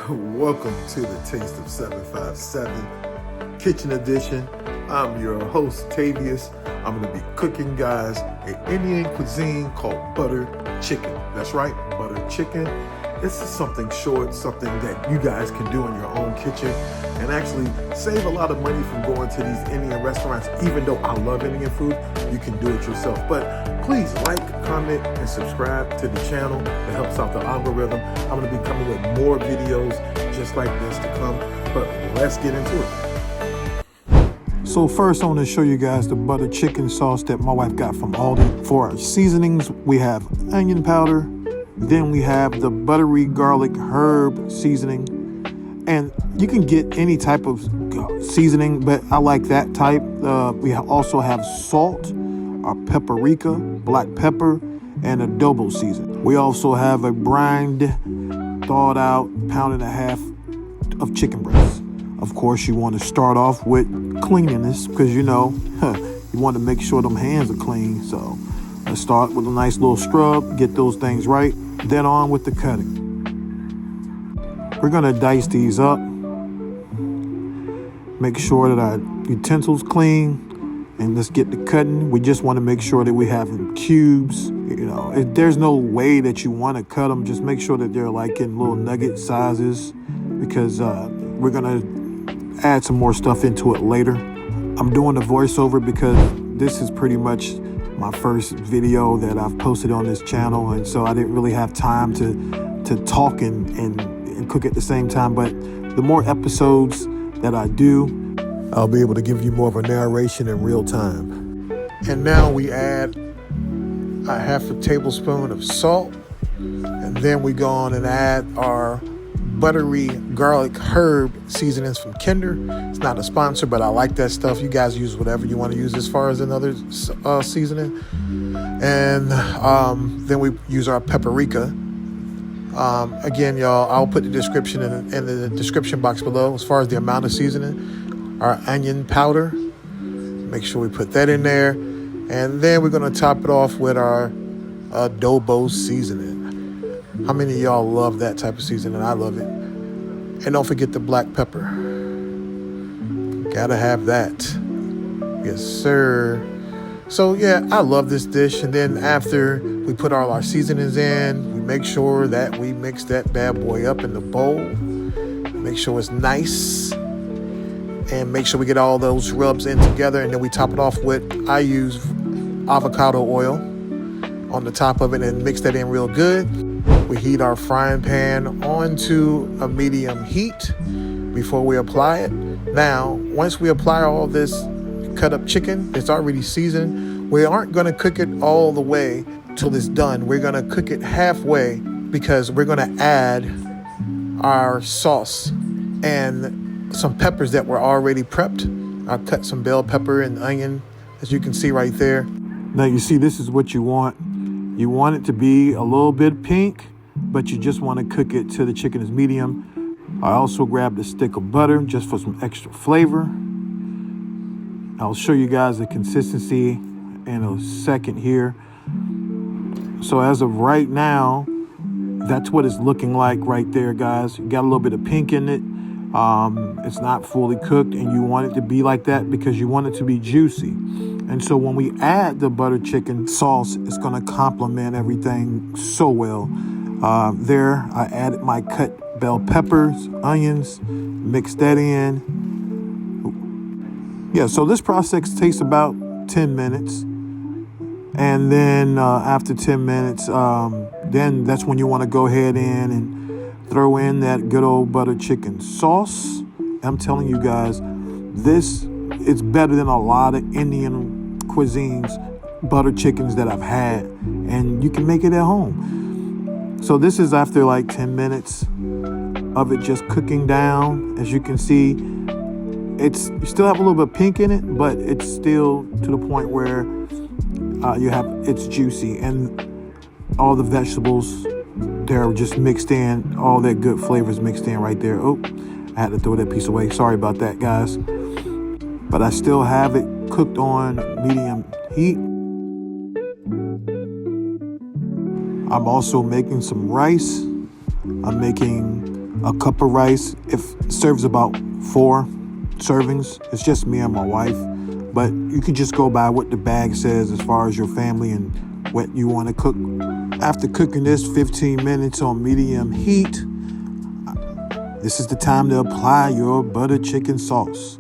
Welcome to the Taste of 757 Kitchen Edition. I'm your host, Tavius. I'm going to be cooking, guys, an Indian cuisine called butter chicken. That's right, butter chicken. This is something short, something that you guys can do in your own kitchen and actually save a lot of money from going to these Indian restaurants. Even though I love Indian food, you can do it yourself. But please like, comment, and subscribe to the channel. It helps out the algorithm. I'm going to be coming with more videos just like this to come. But let's get into it. So first I want to show you guys the butter chicken sauce that my wife got from Aldi. For our seasonings, we have onion powder. Then we have the buttery garlic herb seasoning. And you can get any type of seasoning, but I like that type. We also have salt, our paprika, black pepper, and a adobo season. We also have a brined, thawed out pound and a half of chicken breast. Of course, you want to start off with cleanliness because you want to make sure them hands are clean. So let's start with a nice little scrub, get those things right. Then on with the cutting. We're gonna dice these up. Make sure that our utensils clean, and let's get the cutting. We just want to make sure that we have them cubes. If there's no way that you want to cut them, just make sure that they're like in little nugget sizes, because we're gonna add some more stuff into it later. I'm doing the voiceover because this is pretty much my first video that I've posted on this channel, and so I didn't really have time to talk and cook at the same time. But the more episodes that I do, I'll be able to give you more of a narration in real time. And now we add a half a tablespoon of salt, and then we go on and add our buttery garlic herb seasonings from Kinder. It's not a sponsor, but I like that stuff. You guys use whatever you want to use as far as another seasoning. And then we use our paprika. Again, y'all, I'll put the description in the description box below as far as the amount of seasoning. Our onion powder, make sure we put that in there. And then we're going to top it off with our adobo seasoning. How many of y'all love that type of seasoning? I love it. And don't forget the black pepper. Gotta have that. Yes, sir. So yeah, I love this dish. And then after we put all our seasonings in, we make sure that we mix that bad boy up in the bowl. Make sure it's nice. And make sure we get all those rubs in together. And then we top it off with, I use avocado oil on the top of it and mix that in real good. We heat our frying pan onto a medium heat before we apply it. Now, once we apply all this cut up chicken, it's already seasoned. We aren't going to cook it all the way till it's done. We're going to cook it halfway because we're going to add our sauce and some peppers that were already prepped. I cut some bell pepper and onion, as you can see right there. Now you see, this is what you want. You want it to be a little bit pink, but you just want to cook it till the chicken is medium. I also grabbed a stick of butter just for some extra flavor. I'll show you guys the consistency in a second here. So as of right now, that's what it's looking like right there, guys. You got a little bit of pink in it. It's not fully cooked, and you want it to be like that because you want it to be juicy. And so when we add the butter chicken sauce, it's going to complement everything so well. There, I added my cut bell peppers, onions, mixed that in. Yeah, so this process takes about 10 minutes. And then after 10 minutes, then that's when you want to go ahead in and throw in that good old butter chicken sauce. I'm telling you guys, it's better than a lot of Indian cuisines, butter chickens that I've had, and you can make it at home. So this is after like 10 minutes of it just cooking down. As you can see, you still have a little bit of pink in it, but it's still to the point where it's juicy, and all the vegetables, they're just mixed in, all that good flavors mixed in right there. Oh, I had to throw that piece away. Sorry about that, guys. But I still have it cooked on medium heat. I'm also making some rice. I'm making a cup of rice. It serves about 4 servings. It's just me and my wife. But you can just go by what the bag says as far as your family and what you want to cook. After cooking this 15 minutes on medium heat, this is the time to apply your butter chicken sauce.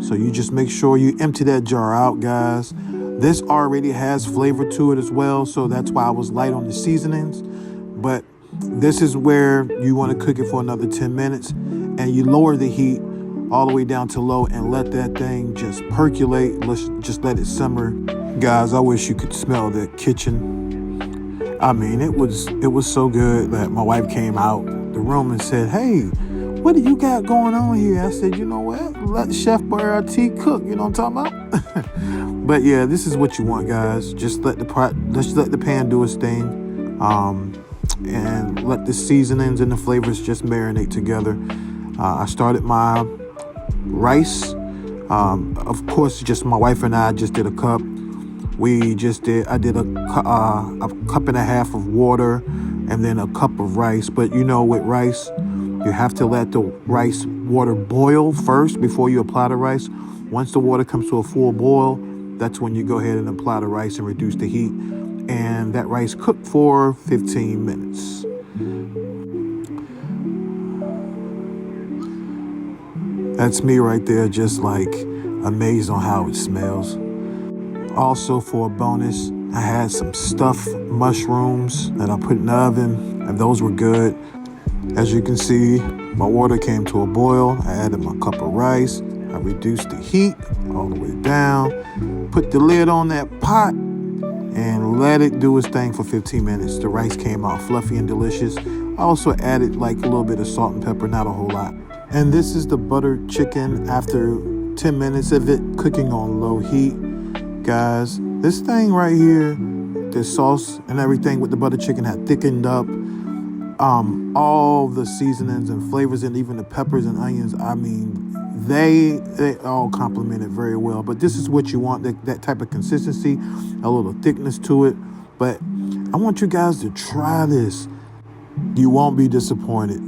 So you just make sure you empty that jar out, guys. This already has flavor to it as well, so that's why I was light on the seasonings. But this is where you want to cook it for another 10 minutes, and you lower the heat all the way down to low and let that thing just percolate. Let's just let it simmer. Guys, I wish you could smell the kitchen. I mean, it was so good that my wife came out the room and said, "Hey, what do you got going on here?" I said, "You know what? Let Chef Boyardee cook." You know what I'm talking about? But yeah, this is what you want, guys. Just let the pan do its thing, and let the seasonings and the flavors just marinate together. I started my rice. Of course, just my wife and I just did a cup. I did a cup and a half of water and then a cup of rice. But you know, with rice, you have to let the rice water boil first before you apply the rice. Once the water comes to a full boil, that's when you go ahead and apply the rice and reduce the heat. And that rice cooked for 15 minutes. That's me right there, just like amazed on how it smells. Also, for a bonus, I had some stuffed mushrooms that I put in the oven, and those were good. As you can see, my water came to a boil. I added my cup of rice. I reduced the heat all the way down, put the lid on that pot, and let it do its thing for 15 minutes. The rice came out fluffy and delicious. I also added like a little bit of salt and pepper, not a whole lot. And this is the butter chicken after 10 minutes of it cooking on low heat. Guys, this thing right here, the sauce and everything with the butter chicken had thickened up. All the seasonings and flavors and even the peppers and onions, I mean, they all complement it very well. But this is what you want, that type of consistency, a little thickness to it. But I want you guys to try this. You won't be disappointed.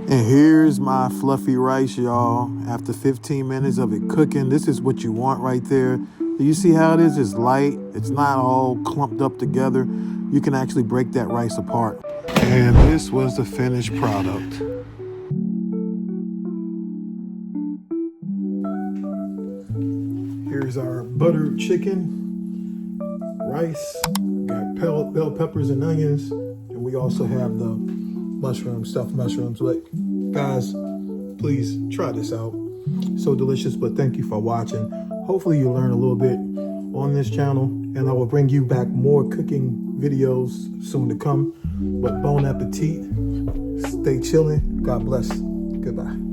And here's my fluffy rice, y'all. After 15 minutes of it cooking, this is what you want right there. Do you see how it is? It's light. It's not all clumped up together. You can actually break that rice apart. And this was the finished product. Here's our buttered chicken, rice, got bell peppers and onions, and we also have the stuffed mushrooms. But guys, please try this out. So delicious. But thank you for watching. Hopefully you learn a little bit on this channel, and I will bring you back more cooking videos soon to come. But bon appetit, stay chilling, God bless, goodbye.